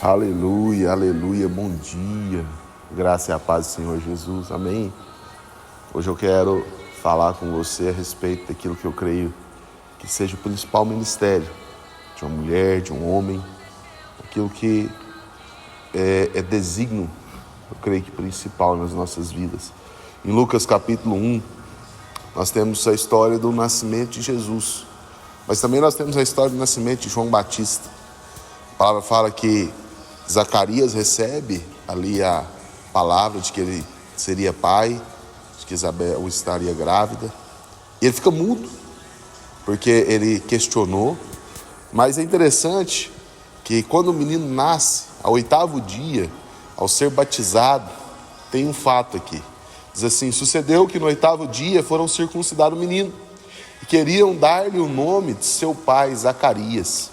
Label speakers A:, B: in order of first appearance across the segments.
A: Aleluia, aleluia, bom dia, graça e a paz do Senhor Jesus, amém? Hoje eu quero falar com você a respeito daquilo que eu creio que seja o principal ministério de uma mulher, de um homem, aquilo que é desígnio, eu creio que principal nas nossas vidas. Em Lucas capítulo 1, nós temos a história do nascimento de Jesus, mas também nós temos a história do nascimento de João Batista. A palavra fala que Zacarias recebe ali a palavra de que ele seria pai, de que Isabel estaria grávida. E ele fica mudo, porque ele questionou. Mas é interessante que quando o menino nasce, ao 8º dia, ao ser batizado, tem um fato aqui. Diz assim: sucedeu que no 8º dia foram circuncidar o menino, e queriam dar-lhe o nome de seu pai, Zacarias.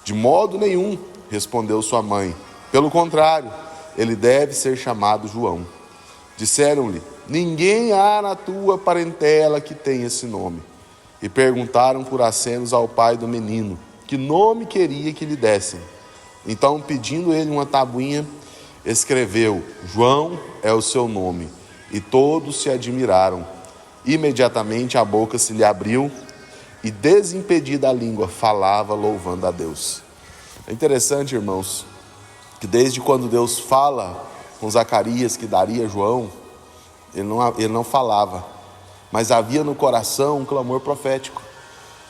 A: De modo nenhum, respondeu sua mãe. Pelo contrário, ele deve ser chamado João. Disseram-lhe: ninguém há na tua parentela que tenha esse nome. E perguntaram por acenos ao pai do menino que nome queria que lhe dessem. Então, pedindo ele uma tabuinha, escreveu: João é o seu nome. E todos se admiraram. Imediatamente a boca se lhe abriu e, desimpedida a língua, falava louvando a Deus. É interessante, irmãos, que desde quando Deus fala com Zacarias que daria João, ele não falava, mas havia no coração um clamor profético.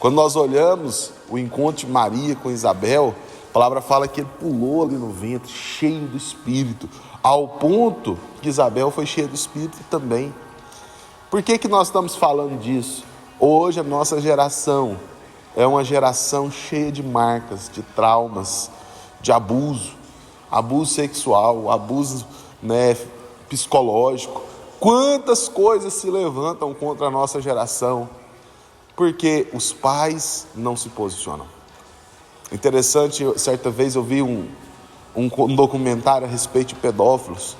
A: Quando nós olhamos o encontro de Maria com Isabel, a palavra fala que ele pulou ali no ventre, cheio do Espírito, ao ponto que Isabel foi cheia do Espírito também. Por que nós estamos falando disso? Hoje a nossa geração é uma geração cheia de marcas, de traumas, de abuso sexual, abuso psicológico. Quantas coisas se levantam contra a nossa geração, porque os pais não se posicionam. Interessante, certa vez eu vi um documentário a respeito de pedófilos,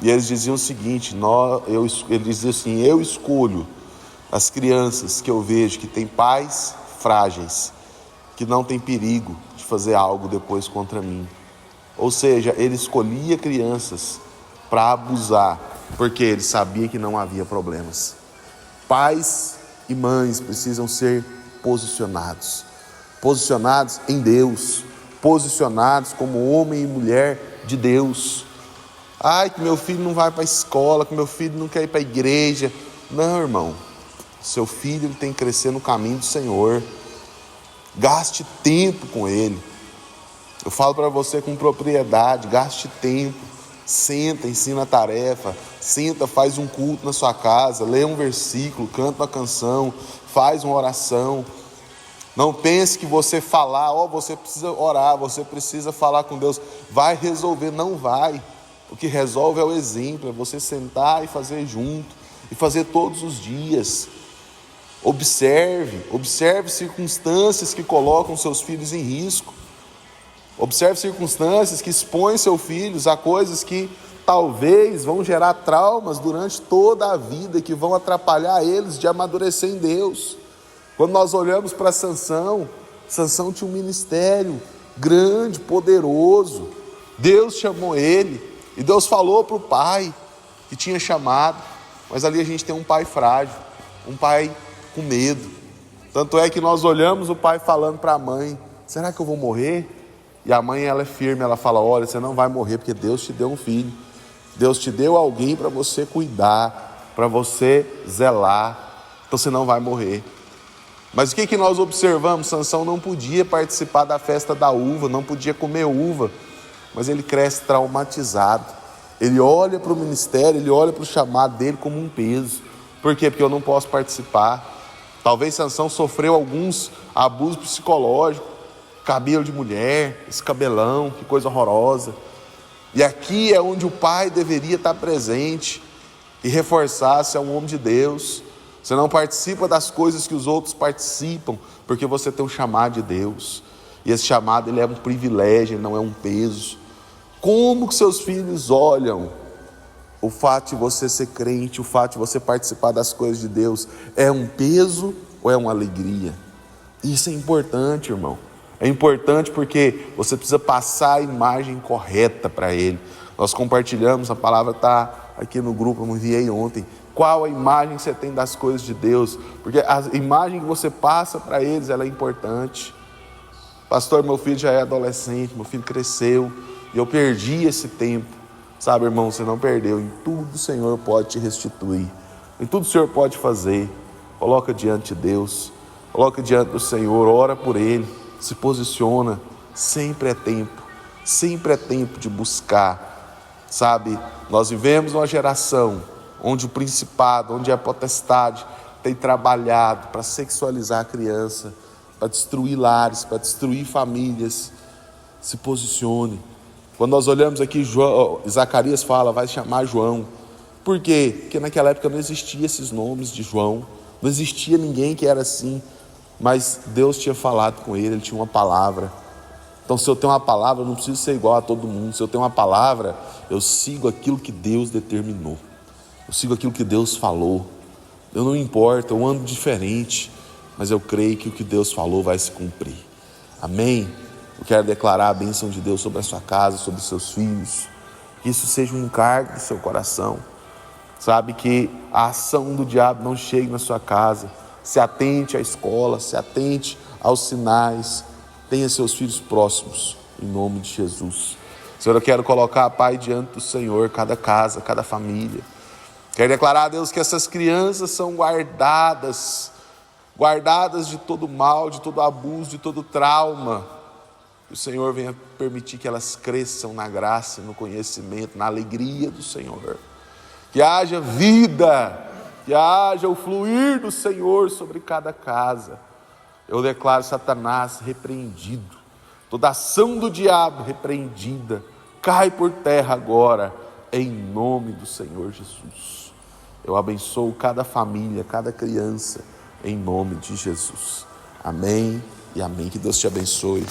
A: e eles diziam o seguinte: ele dizia assim: eu escolho as crianças que eu vejo que têm pais frágeis, que não tem perigo de fazer algo depois contra mim. Ou seja, ele escolhia crianças para abusar, porque ele sabia que não havia problemas. Pais e mães precisam ser posicionados em Deus, posicionados como homem e mulher de Deus. Ai, que meu filho não vai para a escola, que meu filho não quer ir para a igreja. Não, irmão, seu filho ele tem que crescer no caminho do Senhor. Gaste tempo com ele. Eu falo para você com propriedade: gaste tempo, senta, ensina a tarefa, senta, faz um culto na sua casa, lê um versículo, canta uma canção, faz uma oração. Não pense que você falar, você precisa orar, você precisa falar com Deus, vai resolver. Não vai. O que resolve é o exemplo, é você sentar e fazer junto, e fazer todos os dias. Observe circunstâncias que colocam seus filhos em risco. Observe circunstâncias que expõem seus filhos a coisas que talvez vão gerar traumas durante toda a vida, que vão atrapalhar eles de amadurecer em Deus. Quando nós olhamos para Sansão tinha um ministério grande, poderoso. Deus chamou ele, e Deus falou para o pai que tinha chamado, mas ali a gente tem um pai frágil, um pai com medo. Tanto é que nós olhamos o pai falando para a mãe: será que eu vou morrer? E a mãe, ela é firme, ela fala: olha, você não vai morrer, porque Deus te deu um filho, Deus te deu alguém para você cuidar, para você zelar, então você não vai morrer. Mas o que nós observamos? Sansão não podia participar da festa da uva, não podia comer uva, mas ele cresce traumatizado. Ele olha para o ministério, ele olha para o chamado dele como um peso. Por quê? Porque eu não posso participar. Talvez Sansão sofreu alguns abusos psicológicos, cabelo de mulher, esse cabelão, que coisa horrorosa. E aqui é onde o pai deveria estar presente e reforçar: se é um homem de Deus, você não participa das coisas que os outros participam, porque você tem um chamado de Deus. E esse chamado, ele é um privilégio, ele não é um peso. Como que seus filhos olham o fato de você ser crente, o fato de você participar das coisas de Deus? É um peso ou é uma alegria? Isso é importante, irmão. É importante porque você precisa passar a imagem correta para ele. Nós compartilhamos, a palavra está aqui no grupo, eu enviei ontem. Qual a imagem que você tem das coisas de Deus? Porque a imagem que você passa para eles, ela é importante. Pastor, meu filho já é adolescente, meu filho cresceu e eu perdi esse tempo. Sabe, irmão, você não perdeu. Em tudo o Senhor pode te restituir. Em tudo o Senhor pode fazer. Coloca diante de Deus. Coloca diante do Senhor, ora por Ele. Se posiciona. Sempre é tempo de buscar. Sabe, nós vivemos uma geração onde o principado, onde a potestade tem trabalhado para sexualizar a criança, para destruir lares, para destruir famílias. Se posicione. Quando nós olhamos aqui, Zacarias fala, vai chamar João. Por quê? Porque naquela época não existia esses nomes de João, não existia ninguém que era assim, mas Deus tinha falado com ele tinha uma palavra. Então, se eu tenho uma palavra, eu não preciso ser igual a todo mundo. Se eu tenho uma palavra, eu sigo aquilo que Deus determinou, eu sigo aquilo que Deus falou. Eu não importa, eu ando diferente, mas eu creio que o que Deus falou vai se cumprir. Amém? Eu quero declarar a bênção de Deus sobre a sua casa, sobre os seus filhos. Que isso seja um encargo do seu coração. Sabe, que a ação do diabo não chegue na sua casa. Se atente à escola, se atente aos sinais. Tenha seus filhos próximos, em nome de Jesus. Senhor, eu quero colocar, Pai, diante do Senhor, cada casa, cada família. Quero declarar a Deus que essas crianças são guardadas de todo mal, de todo abuso, de todo trauma. Que o Senhor venha permitir que elas cresçam na graça, no conhecimento, na alegria do Senhor. Que haja vida, que haja o fluir do Senhor sobre cada casa. Eu declaro Satanás repreendido, toda ação do diabo repreendida, cai por terra agora, em nome do Senhor Jesus. Eu abençoo cada família, cada criança, em nome de Jesus. Amém e amém. Que Deus te abençoe.